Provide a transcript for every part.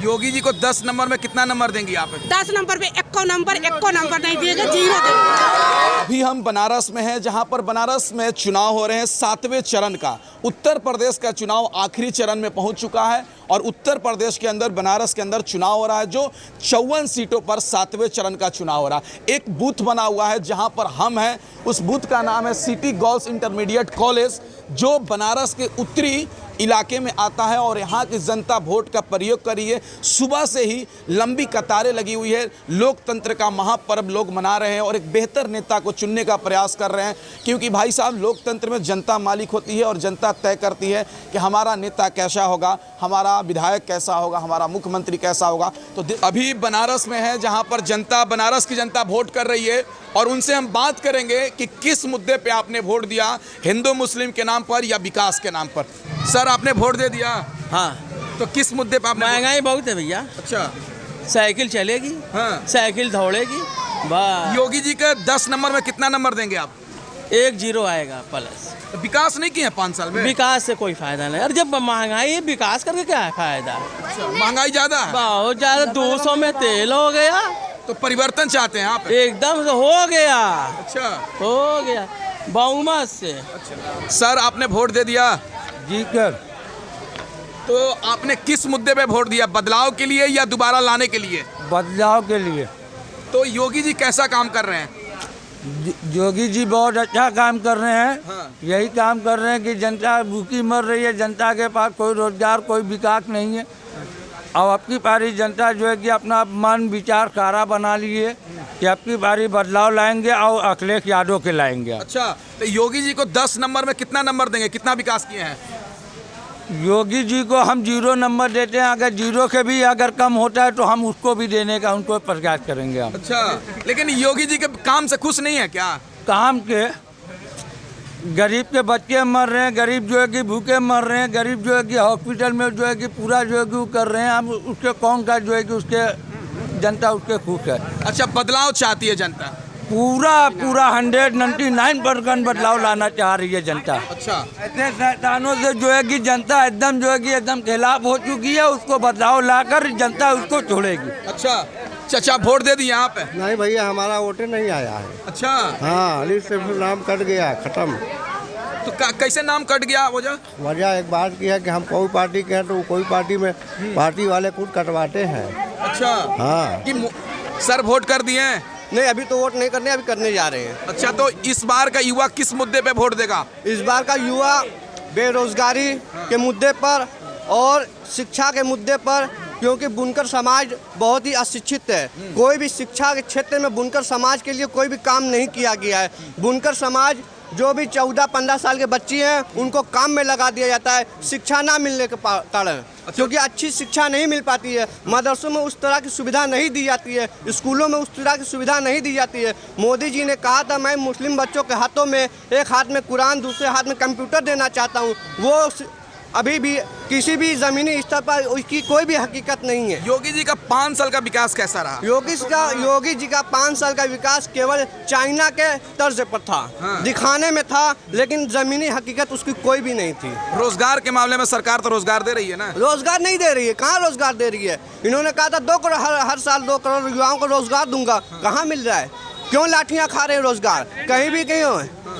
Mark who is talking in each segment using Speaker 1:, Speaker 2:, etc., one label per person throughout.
Speaker 1: योगी जी को 10 नंबर में कितना नंबर देंगी आप?
Speaker 2: 10 नंबर पे एको नंबर नहीं दिएगा, 0 देंगे।
Speaker 1: अभी हम बनारस में हैं, जहां पर बनारस में चुनाव हो रहे हैं 7वें चरण का। उत्तर प्रदेश का चुनाव आखिरी चरण में पहुंच चुका है और उत्तर प्रदेश के अंदर, बनारस के अंदर चुनाव हो रहा है जो 54 सीटों पर 7वें चरण का चुनाव हो रहा है। एक बूथ बना हुआ है जहां पर हम हैं, उस बूथ का नाम है सिटी गर्ल्स इंटरमीडिएट कॉलेज, जो बनारस के उत्तरी इलाके में आता है और यहाँ की जनता वोट का प्रयोग कर रही है। सुबह से ही लंबी कतारें लगी हुई है, लोकतंत्र का महापर्व लोग मना रहे हैं और एक बेहतर नेता को चुनने का प्रयास कर रहे हैं, क्योंकि भाई साहब लोकतंत्र में जनता मालिक होती है और जनता तय करती है कि हमारा नेता कैसा होगा, हमारा विधायक कैसा होगा, हमारा मुख्यमंत्री कैसा होगा। तो अभी बनारस में है जहाँ पर जनता, बनारस की जनता वोट कर रही है और उनसे हम बात करेंगे कि किस मुद्दे पे आपने वोट दिया, हिंदू मुस्लिम के नाम पर या विकास के नाम पर। सर आपने वोट दे दिया?
Speaker 3: हाँ।
Speaker 1: तो किस मुद्दे पे आपने?
Speaker 3: महंगाई बहुत है भैया।
Speaker 1: अच्छा।
Speaker 3: साइकिल चलेगी,
Speaker 1: हाँ।
Speaker 3: साइकिल दौड़ेगी, बस।
Speaker 1: योगी जी के 10 नंबर में कितना नंबर देंगे आप?
Speaker 3: 1 0 आएगा प्लस।
Speaker 1: तो विकास नहीं किया 5 साल में?
Speaker 3: विकास से कोई फायदा नहीं। अरे जब महंगाई है, विकास करके क्या है फायदा?
Speaker 1: अच्छा, महंगाई ज्यादा है?
Speaker 3: बहुत ज्यादा। 200 में तेल हो गया।
Speaker 1: तो परिवर्तन चाहते हैं आप?
Speaker 3: एकदम से हो गया।
Speaker 1: अच्छा,
Speaker 3: हो गया बहुमत से।
Speaker 1: अच्छा। सर आपने वोट दे दिया?
Speaker 4: जी कर।
Speaker 1: तो आपने किस मुद्दे पे वोट दिया, बदलाव के लिए या दोबारा लाने के लिए?
Speaker 4: बदलाव के लिए।
Speaker 1: तो योगी जी कैसा काम कर रहे हैं?
Speaker 4: योगी जी बहुत अच्छा काम कर रहे हैं।
Speaker 1: हाँ।
Speaker 4: यही काम कर रहे हैं कि जनता भूखी मर रही है, जनता के पास कोई रोजगार, कोई विकास नहीं है। और अब की बारी जनता जो है कि अपना मन विचार सारा बना लिए कि अब की बारी बदलाव लाएंगे और अखिलेश यादव के लाएंगे।
Speaker 1: अच्छा, तो योगी जी को 10 नंबर में कितना नंबर देंगे, कितना विकास किए हैं?
Speaker 4: योगी जी को हम 0 नंबर देते हैं। अगर 0 के भी अगर कम होता है तो हम उसको भी देने का उनको प्रयास करेंगे हम।
Speaker 1: अच्छा, लेकिन योगी जी के काम से खुश नहीं है क्या?
Speaker 4: काम के गरीब के बच्चे मर रहे हैं, गरीब जो है कि भूखे मर रहे हैं, गरीब जो है कि हॉस्पिटल में जो है कि पूरा जो है कि वो कर रहे हैं। हम उसके कौन का जो है कि उसके जनता उसके खुश है।
Speaker 1: अच्छा, बदलाव चाहती है जनता?
Speaker 4: पूरा 199% बदलाव लाना चाह रही है जनता।
Speaker 1: अच्छा।
Speaker 4: ऐसे शैतानों से जो है कि जनता एकदम जो है कि एकदम खिलाफ हो चुकी है, उसको बदलाव लाकर जनता उसको छोड़ेगी।
Speaker 1: अच्छा, चाचा वोट दे दिए यहाँ पे?
Speaker 5: नहीं भैया, हमारा वोटे नहीं आया है।
Speaker 1: अच्छा।
Speaker 5: हाँ, लिस्ट से नाम कट गया, खत्म।
Speaker 1: तो कैसे नाम कट गया?
Speaker 5: वजह एक बात की है कि हम कोई पार्टी के हैं तो कोई पार्टी में पार्टी वाले खुद कटवाते हैं।
Speaker 1: अच्छा।
Speaker 5: हाँ।
Speaker 1: कि सर वोट कर दिए हैं?
Speaker 5: नहीं, अभी तो वोट नहीं करने, अभी करने जा रहे हैं।
Speaker 1: अच्छा, तो इस बार का युवा किस मुद्दे पे वोट देगा?
Speaker 5: इस बार का युवा बेरोजगारी के मुद्दे पर और शिक्षा के मुद्दे पर, क्योंकि बुनकर समाज बहुत ही अशिक्षित है। कोई भी शिक्षा के क्षेत्र में बुनकर समाज के लिए कोई भी काम नहीं किया गया है। बुनकर समाज जो भी 14-15 साल के बच्चे हैं उनको काम में लगा दिया जाता है, शिक्षा ना मिलने के कारण, क्योंकि अच्छी शिक्षा नहीं मिल पाती है। मदरसों में उस तरह की सुविधा नहीं दी जाती है, स्कूलों में उस तरह की सुविधा नहीं दी जाती है। मोदी जी ने कहा था मैं मुस्लिम बच्चों के हाथों में एक हाथ में कुरान, दूसरे हाथ में कंप्यूटर देना चाहता हूँ। वो अभी भी किसी भी ज़मीनी स्तर पर उसकी कोई भी हकीकत नहीं है।
Speaker 1: योगी जी का 5 साल का विकास कैसा रहा?
Speaker 5: योगी जी का 5 साल का विकास केवल चाइना के तर्ज पर था। हाँ। दिखाने में था, लेकिन ज़मीनी हकीकत उसकी कोई भी नहीं थी।
Speaker 1: रोजगार के मामले में सरकार तो रोजगार दे रही है ना?
Speaker 5: रोजगार नहीं दे रही है। कहाँ रोजगार दे रही है? इन्होंने कहा था 2 करोड़ हर साल 2 करोड़ युवाओं को रोजगार दूंगा। कहाँ मिल रहा है? क्यों लाठियाँ खा रहे हैं रोजगार? कहीं भी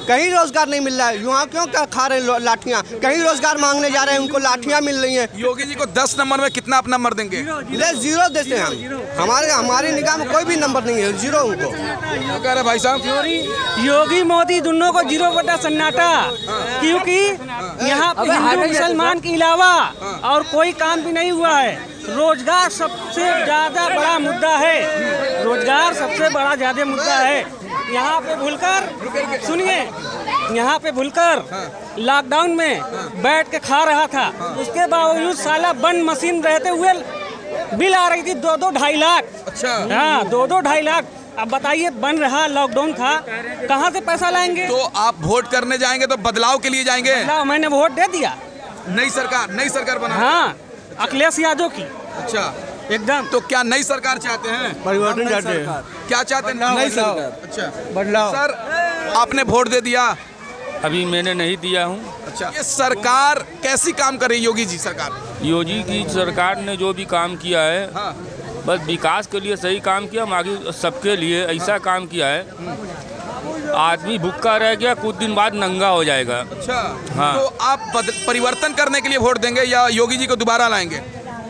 Speaker 5: कहीं रोजगार नहीं मिल रहा है। युवा क्यों खा रहे हैं लाठियाँ? कहीं रोजगार मांगने जा रहे हैं, उनको लाठियाँ मिल रही हैं।
Speaker 1: योगी जी को 10 नंबर में कितना अपना नंबर देंगे?
Speaker 5: 0 देते हैं हम। हमारी निगाह में कोई भी नंबर नहीं है, 0 उनको।
Speaker 1: क्या कह रहे भाई साहब?
Speaker 6: योगी मोदी दोनों को 0 बटा सन्नाटा, क्योंकि यहाँ पे हिंदू मुसलमान के अलावा और कोई काम भी नहीं हुआ है। रोजगार सबसे ज्यादा बड़ा मुद्दा है, रोजगार सबसे बड़ा ज्यादा मुद्दा है। यहाँ पे भूलकर सुनिए, यहाँ पे भूलकर लॉकडाउन में बैठ के खा रहा था, उसके बावजूद साला बंद मशीन रहते हुए बिल आ रही थी 2-2 ढाई लाख।
Speaker 1: अच्छा।
Speaker 6: हाँ, 2-2 ढाई लाख। अब बताइए, बन रहा लॉकडाउन था, कहाँ से पैसा लाएंगे?
Speaker 1: तो आप वोट करने जाएंगे तो बदलाव के लिए जाएंगे?
Speaker 6: बदलाव मैंने वोट दे दिया।
Speaker 1: नई सरकार बना?
Speaker 6: हाँ, अखिलेश यादव की।
Speaker 1: अच्छा,
Speaker 6: एकदम।
Speaker 1: तो क्या नई सरकार चाहते हैं?
Speaker 5: परिवर्तन चाहते हैं।
Speaker 1: क्या चाहते हैं?
Speaker 4: नई सरकार।
Speaker 1: अच्छा,
Speaker 4: बदलाव।
Speaker 1: सर आपने वोट दे दिया?
Speaker 3: अभी मैंने नहीं दिया हूँ।
Speaker 1: अच्छा, ये सरकार कैसी काम कर रही है योगी जी सरकार?
Speaker 7: योगी की सरकार ने जो भी काम किया है,
Speaker 1: हाँ।
Speaker 7: बस विकास के लिए सही काम किया, बाकी सबके लिए ऐसा काम किया है आदमी भूखा रह गया कुछ दिन बाद नंगा हो जाएगा।
Speaker 1: अच्छा,
Speaker 7: हाँ।
Speaker 1: तो आप परिवर्तन करने के लिए वोट देंगे या योगी जी को दोबारा लाएंगे?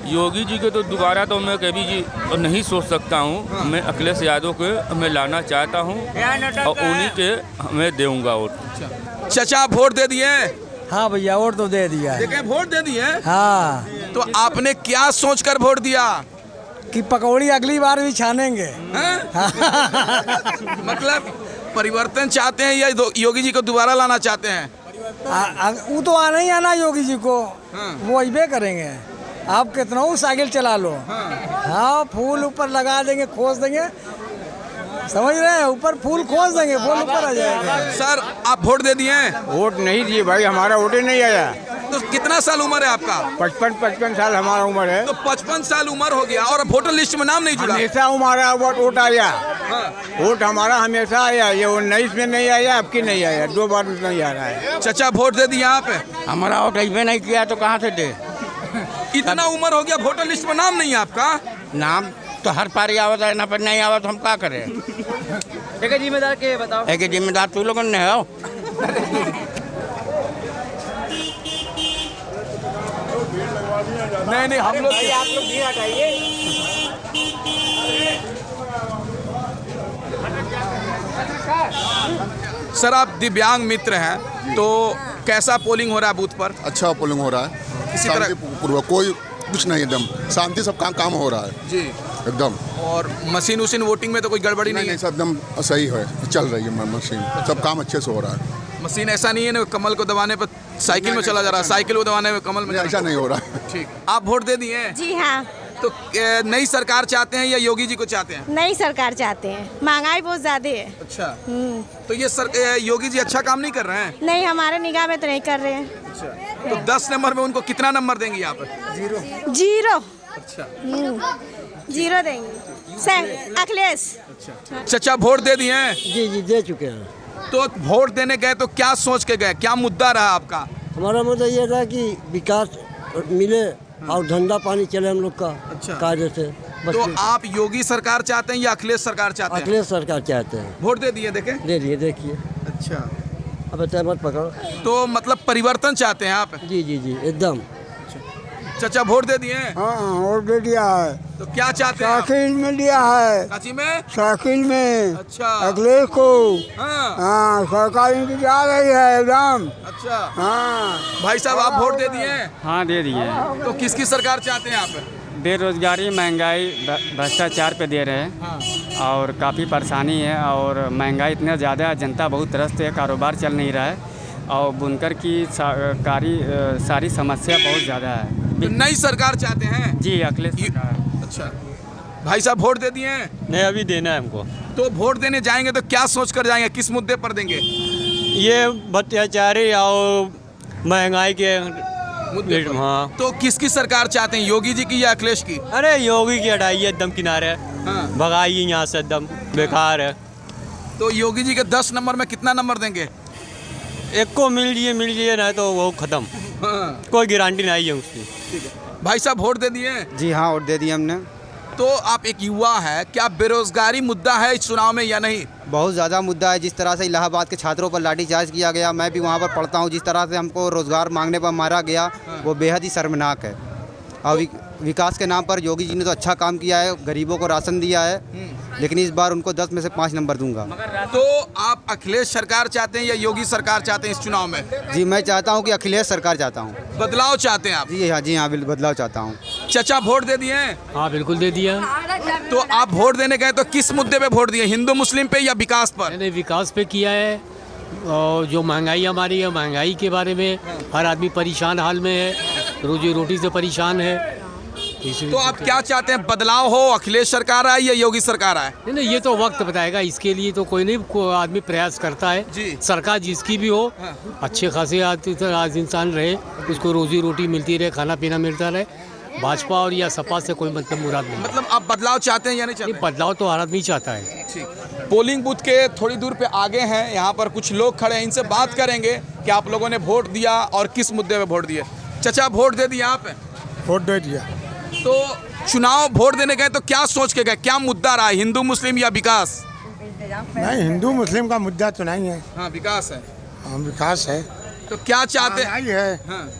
Speaker 7: योगी जी के तो दोबारा तो मैं कभी जी नहीं सोच सकता हूँ। मैं अखिलेश यादव को मैं लाना चाहता हूँ और उन्हीं के मैं दूंगा वोट।
Speaker 1: चाचा वोट दे दिए?
Speaker 4: हाँ भैया वोट तो दे दिया है।
Speaker 1: देखें वोट दे दिए।
Speaker 4: हाँ,
Speaker 1: तो आपने क्या सोचकर वोट दिया?
Speaker 4: कि पकौड़ी अगली बार भी छानेंगे।
Speaker 1: मतलब परिवर्तन चाहते हैं या योगी जी को दोबारा लाना चाहते हैं?
Speaker 4: वो तो आना ही आना योगी जी को,
Speaker 1: हाँ।
Speaker 4: वो अबे करेंगे। आप कितना साइकिल चला लो, हाँ फूल ऊपर लगा देंगे, खोस देंगे, समझ रहे हैं, ऊपर फूल खोस देंगे, फूल ऊपर आ जाएगा।
Speaker 1: सर आप वोट दे दिए?
Speaker 8: वोट नहीं दिए भाई, हमारा वोट ही नहीं आया।
Speaker 1: तो कितना साल उम्र है आपका?
Speaker 8: 55 साल हमारा उम्र है।
Speaker 1: तो 55 साल उम्र हो गया और वोटर लिस्ट में नाम नहीं जुड़ा?
Speaker 8: हमेशा हमारा वोट आया,
Speaker 1: हाँ।
Speaker 8: वोट हमारा हमेशा आया। ये 19 में नहीं आया, अब की नहीं आया, 2 बार नहीं आ रहा है।
Speaker 1: चाचा वोट दे दिया आप?
Speaker 8: हमारा वोट अभी नहीं किया तो कहाँ से दे?
Speaker 1: इतना उम्र हो गया वोटर लिस्ट में नाम नहीं है आपका?
Speaker 8: नाम तो हर पारी आवत है ना, पर नहीं आवत हम क्या करें?
Speaker 6: एक जिम्मेदार के बताओ।
Speaker 8: एक जिम्मेदार तू लोगों ने हो।
Speaker 1: नहीं हम लोग
Speaker 6: आप लोग भी हटाइए।
Speaker 1: सर आप दिव्यांग मित्र हैं, तो कैसा पोलिंग हो रहा है बूथ पर?
Speaker 9: अच्छा पोलिंग हो रहा है,
Speaker 1: किसी तरह
Speaker 9: शांतिपूर्वक, कोई कुछ नहीं, एकदम शांति, सब काम हो रहा है
Speaker 1: जी
Speaker 9: एकदम।
Speaker 1: और मशीन उशीन वोटिंग में तो कोई गड़बड़ी नहीं है?
Speaker 9: सब एकदम सही है, चल रही है मशीन, सब काम अच्छे से हो रहा है।
Speaker 1: मशीन ऐसा नहीं है ना कमल को दबाने पर साइकिल में चला जा रहा है, साइकिल को दबाने में कमल में
Speaker 9: ऐसा नहीं हो रहा है।
Speaker 1: ठीक। आप वोट दे दिए हैं?
Speaker 10: जी हाँ।
Speaker 1: तो नई सरकार चाहते हैं या योगी जी को चाहते हैं?
Speaker 10: नई सरकार चाहते हैं, महंगाई बहुत ज्यादा है।
Speaker 1: अच्छा, तो ये योगी जी अच्छा काम नहीं कर रहे हैं?
Speaker 10: नहीं, हमारे निगाह में तो नहीं कर रहे हैं।
Speaker 1: अच्छा, तो 10 नंबर में उनको कितना नंबर देंगी आप?
Speaker 10: जीरो।
Speaker 1: अच्छा,
Speaker 10: जीरो देंगे अखिलेश।
Speaker 1: चाचा वोट दे दिए हैं?
Speaker 4: जी जी दे चुके हैं।
Speaker 1: तो वोट देने गए तो क्या सोच के गए, क्या मुद्दा रहा आपका?
Speaker 4: हमारा मुद्दा ये था कि विकास मिले और धंधा पानी चले हम लोग का।
Speaker 1: अच्छा।
Speaker 4: कार्य से बस।
Speaker 1: तो आप योगी सरकार चाहते हैं या अखिलेश सरकार चाहते हैं?
Speaker 4: अखिलेश सरकार चाहते हैं।
Speaker 1: वोट दे दिए? देखें,
Speaker 4: दे दिए, देखिए।
Speaker 1: अच्छा,
Speaker 4: अब मत पकड़ो।
Speaker 1: तो मतलब परिवर्तन चाहते हैं आप?
Speaker 4: जी जी जी एकदम।
Speaker 1: चाचा वोट दे दिए हैं?
Speaker 8: हाँ वोट दे दिया है,
Speaker 1: तो क्या चाहते हैं आप?
Speaker 8: साइकिल में दिया है,
Speaker 1: काची में?
Speaker 8: साइकिल में।
Speaker 1: अच्छा।
Speaker 8: अखिलेश को
Speaker 1: हाँ,
Speaker 8: हाँ सरकार इनकी जा रही है एकदम।
Speaker 1: अच्छा।
Speaker 8: हाँ
Speaker 1: भाई साहब आप वोट दे दिए हैं?
Speaker 3: हाँ दे दिए।
Speaker 1: तो किसकी सरकार चाहते हैं आप?
Speaker 3: बेरोजगारी, महंगाई, भ्रष्टाचार पे दे रहे हैं और काफ़ी परेशानी है और महंगाई इतना ज़्यादा है, जनता बहुत त्रस्त है, कारोबार चल नहीं रहा है और बुनकर की सारी समस्या बहुत ज़्यादा है।
Speaker 1: तो नई सरकार चाहते हैं?
Speaker 3: जी अखिलेश सरकार।
Speaker 1: अच्छा, भाई साहब वोट दे दिए हैं?
Speaker 3: नहीं अभी देना है हमको।
Speaker 1: तो वोट देने जाएंगे तो क्या सोच कर जाएंगे, किस मुद्दे पर देंगे?
Speaker 3: ये भ्रष्टाचारी और महंगाई के
Speaker 1: मुद्दे पर।
Speaker 3: हाँ।
Speaker 1: तो किसकी सरकार चाहते हैं, योगी जी की या अखिलेश की?
Speaker 3: अरे योगी की हटाइए एकदम किनारे,
Speaker 1: हाँ।
Speaker 3: भगाइए यहाँ से, एकदम बेकार है।
Speaker 1: तो योगी जी के 10 नंबर में कितना नंबर देंगे?
Speaker 3: एक को मिल लिए नहीं तो वो खत्म,
Speaker 1: हाँ।
Speaker 3: कोई गारंटी नहीं है उसकी।
Speaker 1: ठीक है, भाई साहब वोट दे दिए हैं?
Speaker 5: जी हाँ वोट दे दिए हमने।
Speaker 1: तो आप एक युवा है, क्या बेरोजगारी मुद्दा है इस चुनाव में या नहीं?
Speaker 5: बहुत ज़्यादा मुद्दा है। जिस तरह से इलाहाबाद के छात्रों पर लाठीचार्ज किया गया, मैं भी वहाँ पर पढ़ता हूँ, जिस तरह से हमको रोज़गार मांगने पर मारा गया, वो बेहद ही शर्मनाक है। और विकास के नाम पर योगी जी ने तो अच्छा काम किया है, गरीबों को राशन दिया है, लेकिन इस बार उनको 10 में से 5 नंबर दूंगा।
Speaker 1: तो आप अखिलेश सरकार चाहते हैं या योगी सरकार चाहते हैं इस चुनाव में?
Speaker 5: जी मैं चाहता हूँ कि अखिलेश सरकार चाहता हूँ।
Speaker 1: बदलाव चाहते हैं आप?
Speaker 5: जी हाँ बदलाव चाहता हूँ।
Speaker 1: चाचा वोट दे दिए हैं?
Speaker 3: हाँ बिल्कुल दे दिया।
Speaker 1: तो आप वोट देने गए तो किस मुद्दे पे वोट दिए, हिंदू मुस्लिम पे या विकास पर?
Speaker 3: मैंने विकास पे किया है और जो महंगाई हमारी है, महंगाई के बारे में हर आदमी परेशान हाल में है, रोजी रोटी से परेशान है।
Speaker 1: तो आप क्या चाहते हैं, बदलाव हो, अखिलेश सरकार आए या योगी सरकार आए?
Speaker 3: नहीं ये तो वक्त बताएगा, इसके लिए तो कोई नहीं, कोई आदमी प्रयास करता है
Speaker 1: जी।
Speaker 3: सरकार जिसकी भी हो, अच्छे खासे आज इंसान रहे, उसको रोजी रोटी मिलती रहे, खाना पीना मिलता रहे। भाजपा और या सपा से कोई मतलब मुराद नहीं।
Speaker 1: मतलब आप बदलाव चाहते हैं या नहीं चाहते?
Speaker 3: बदलाव तो हर आदमी चाहता है।
Speaker 1: ठीक। पोलिंग बूथ के थोड़ी दूर पे आगे हैं, यहाँ पर कुछ लोग खड़े हैं, इनसे बात करेंगे कि आप लोगों ने वोट दिया और किस मुद्दे पे वोट दिए। चाचा वोट दे दिया आप?
Speaker 8: वोट दे दिया।
Speaker 1: तो चुनाव वोट देने गए तो क्या सोच के गए, क्या मुद्दा रहा, हिंदू मुस्लिम या विकास?
Speaker 8: नहीं, हिंदू मुस्लिम का मुद्दा तो नहीं है।
Speaker 1: हाँ, विकास है।
Speaker 8: हाँ, विकास है।
Speaker 1: तो क्या चाहते हैं?
Speaker 8: महंगाई है।
Speaker 1: हाँ।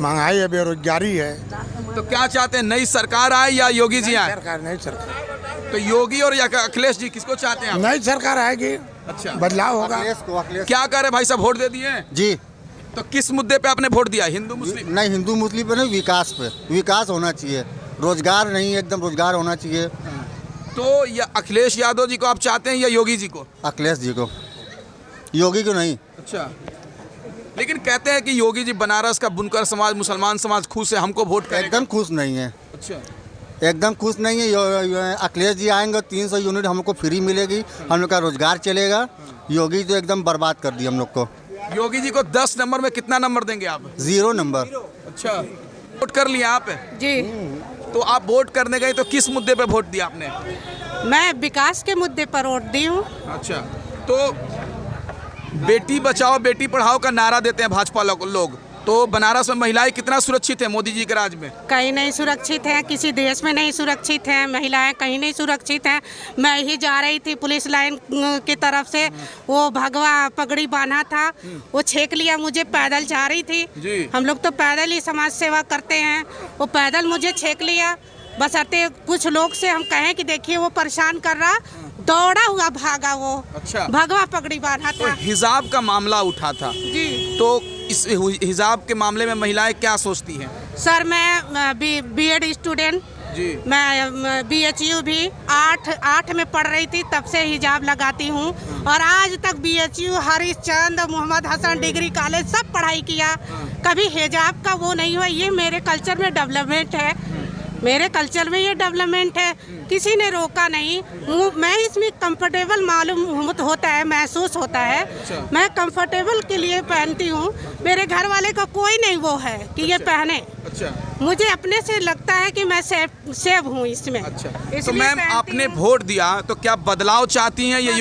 Speaker 8: महंगाई है, बेरोजगारी है।
Speaker 1: तो क्या चाहते हैं, नई सरकार आए या योगी जी आए?
Speaker 8: सरकार, नई सरकार।
Speaker 1: तो योगी और या अखिलेश जी, किसको चाहते हैं आप?
Speaker 8: नई सरकार आएगी,
Speaker 1: अच्छा,
Speaker 8: बदलाव होगा।
Speaker 1: क्या करे भाई साहब, वोट दे दिए?
Speaker 11: जी।
Speaker 1: तो किस मुद्दे पे आपने वोट दिया, हिंदू मुस्लिम?
Speaker 11: नहीं, हिंदू मुस्लिम पे नहीं, विकास पे। विकास होना चाहिए, रोजगार नहीं, एकदम रोजगार होना चाहिए।
Speaker 1: तो या अखिलेश यादव जी को आप चाहते हैं या योगी जी को?
Speaker 11: अखिलेश जी को, योगी को नहीं।
Speaker 1: अच्छा, लेकिन कहते हैं कि योगी जी बनारस का बुनकर समाज, मुसलमान समाज खुश है, हमको वोट करेगा।
Speaker 11: एकदम खुश नहीं है।
Speaker 1: अच्छा,
Speaker 11: एकदम खुश नहीं है। अखिलेश जी आएंगे 300 यूनिट हमको फ्री मिलेगी, हम लोग का रोजगार चलेगा। योगी तो एकदम बर्बाद कर दिया हम लोग को।
Speaker 1: योगी जी को 10 नंबर में कितना नंबर देंगे आप?
Speaker 11: 0 नंबर।
Speaker 1: अच्छा, वोट कर लिया आप?
Speaker 2: जी,
Speaker 1: तो आप वोट करने गए तो किस मुद्दे पे वोट दिया आपने?
Speaker 2: मैं विकास के मुद्दे पर वोट दी हूँ।
Speaker 1: अच्छा, तो बेटी बचाओ बेटी पढ़ाओ का नारा देते हैं भाजपा लोग, तो बनारस में महिलाएं कितना सुरक्षित है मोदी जी के राज में?
Speaker 2: कहीं नहीं सुरक्षित है, किसी देश में नहीं सुरक्षित है, महिलाएं कहीं नहीं सुरक्षित हैं। मैं ही जा रही थी पुलिस लाइन की तरफ से, वो भगवा पगड़ी बांधा था, वो छेक लिया मुझे, पैदल जा रही थी। हम लोग तो पैदल ही समाज सेवा करते हैं, वो पैदल मुझे छेक लिया। बस आते कुछ लोग से हम कहें कि देखिए वो परेशान कर रहा, दौड़ा हुआ भागा वो। अच्छा, भगवा पगड़ी बांधा था।
Speaker 1: तो हिजाब का मामला उठा था
Speaker 2: जी, तो
Speaker 1: इस हिजाब के मामले में महिलाएं क्या सोचती हैं?
Speaker 2: सर, मैं बीएड स्टूडेंट जी, मैं BHU भी 8 में पढ़ रही थी, तब से हिजाब लगाती हूँ और आज तक BHU, Harishchand, Mohammad Hasan degree college सब पढ़ाई किया, कभी हिजाब का वो नहीं हुआ। ये मेरे कल्चर में डेवलपमेंट है, मेरे कल्चर में ये डेवलपमेंट है, किसी ने रोका नहीं। मैं इसमें कंफर्टेबल मालूम होता है, महसूस होता है। मैं कंफर्टेबल के लिए पहनती हूँ, मेरे घर वाले का कोई नहीं वो है कि ये पहने। अच्छा, मुझे अपने से लगता है कि मैं सेव हूँ इसमें। अच्छा,
Speaker 1: तो मैम आपने वोट दिया तो क्या बदलाव चाहती हैं या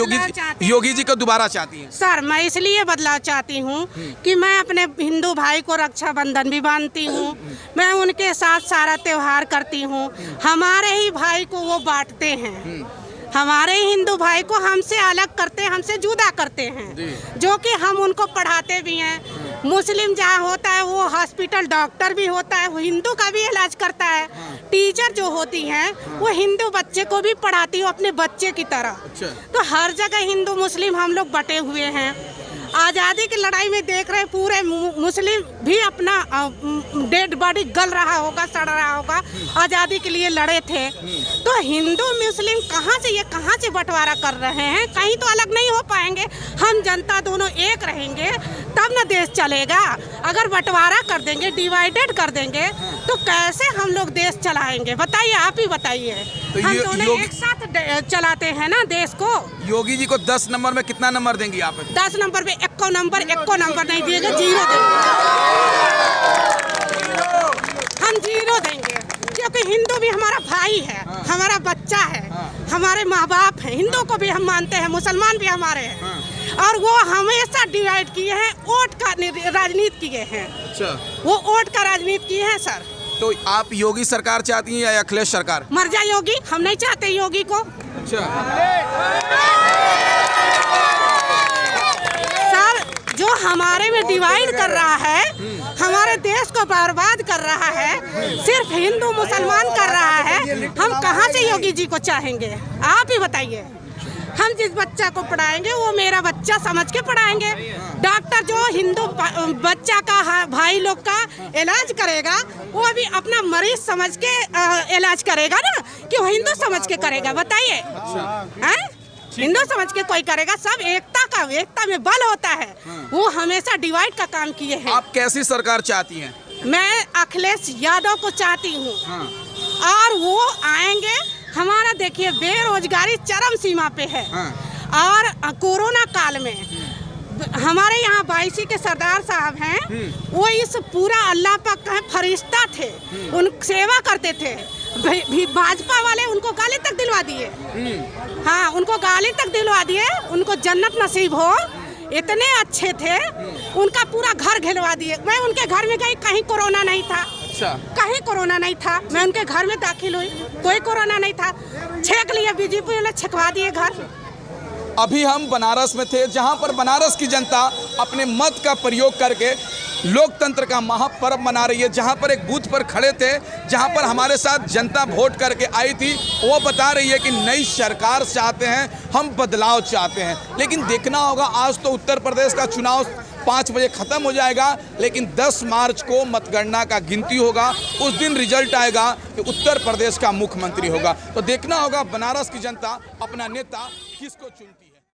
Speaker 1: योगी जी को दोबारा चाहती हैं?
Speaker 2: सर, मैं इसलिए बदलाव चाहती हूँ कि मैं अपने हिंदू भाई को रक्षाबंधन भी बांधती हूँ, मैं उनके साथ सारा त्योहार करती हूँ, हमारे ही भाई को वो बांटते हैं, हमारे हिंदू भाई को हमसे अलग करते हैं, हमसे जुदा करते हैं, जो कि हम उनको पढ़ाते भी हैं। मुस्लिम जहाँ होता है वो हॉस्पिटल डॉक्टर भी होता है, वो हिंदू का भी इलाज करता है। टीचर जो होती हैं वो हिंदू बच्चे को भी पढ़ाती है अपने बच्चे की तरह। तो हर जगह हिंदू मुस्लिम हम लोग बटे हुए हैं। आज़ादी की लड़ाई में देख रहे पूरे मुस्लिम भी अपना डेड बॉडी गल रहा होगा, सड़ रहा होगा, आज़ादी के लिए लड़े थे। तो हिंदू मुस्लिम कहाँ से बंटवारा कर रहे हैं? कहीं तो अलग नहीं हो पाएंगे। हम जनता दोनों एक रहेंगे तब ना देश चलेगा। अगर बंटवारा कर देंगे, डिवाइडेड कर देंगे, तो कैसे हम लोग देश चलाएंगे? बताइए, आप ही बताइए।
Speaker 1: तो
Speaker 2: हम दोनों एक साथ चलाते हैं ना देश को।
Speaker 1: योगी जी को 10 नंबर में कितना नंबर देंगी आप?
Speaker 2: 10 नंबर में एको नंबर नहीं दिएगा, 0 देंगे। हम 0 देंगे क्योंकि हिंदू भी हमारा भाई है, हमारा बच्चा है, हमारे माँ बाप हैं। हिंदू को भी हम मानते हैं, मुसलमान भी हमारे हैं, और वो हमेशा डिवाइड किए हैं, वोट का राजनीति किए हैं। अच्छा, वो वोट का राजनीति किए हैं सर।
Speaker 1: तो आप योगी सरकार चाहती हैं या अखिलेश सरकार?
Speaker 2: मर जाए योगी, हम नहीं चाहते योगी को। अच्छा सर, जो हमारे में डिवाइड कर रहा है, हमारे देश को बर्बाद कर रहा है, सिर्फ हिंदू मुसलमान कर रहा है, हम कहाँ से योगी जी को चाहेंगे? आप ही बताइए। हम जिस बच्चा को पढ़ाएंगे वो मेरा बच्चा समझ के पढ़ाएंगे। डॉक्टर जो हिंदू बच्चा का, भाई लोग का इलाज करेगा, वो भी अपना मरीज समझ के इलाज करेगा ना, कि वो हिंदू समझ के करेगा? बताइए, हैं? हिंदू समझ के कोई करेगा? सब एकता में बल होता है। वो हमेशा डिवाइड का काम किए हैं।
Speaker 1: आप कैसी सरकार चाहती हैं?
Speaker 2: मैं अखिलेश यादव को चाहती हूँ, और वो आएंगे। हमारा देखिए बेरोजगारी चरम सीमा पे है, और कोरोना काल में हमारे यहाँ 22 के सरदार साहब हैं, वो इस पूरा अल्लाह पाक का फरिश्ता थे, उन सेवा करते थे। भाजपा वाले उनको गाली तक दिलवा दिए। हाँ, उनको गाली तक दिलवा दिए, उनको जन्नत नसीब हो, इतने अच्छे थे। उनका पूरा घर घेरवा दिए। मैं उनके घर में गई, कहीं कोरोना नहीं था।
Speaker 1: अच्छा।
Speaker 2: कहीं कोरोना नहीं था। मैं उनके घर में दाखिल हुई, कोई कोरोना नहीं था। छेक लिया, बीजेपी ने छकवा दिए घर।
Speaker 1: अभी हम बनारस में थे, जहां पर बनारस की जनता अपने मत का प्रयोग करके लोकतंत्र का महापर्व मना रही है। जहां पर एक बूथ पर खड़े थे, जहां पर हमारे साथ जनता वोट करके आई थी, वो बता रही है कि नई सरकार चाहते हैं, हम बदलाव चाहते हैं। लेकिन देखना होगा, आज तो उत्तर प्रदेश का चुनाव 5 बजे ख़त्म हो जाएगा, लेकिन 10 मार्च को मतगणना का गिनती होगा। उस दिन रिजल्ट आएगा कि उत्तर प्रदेश का मुख्यमंत्री होगा। तो देखना होगा बनारस की जनता अपना नेता किसको चुनती है।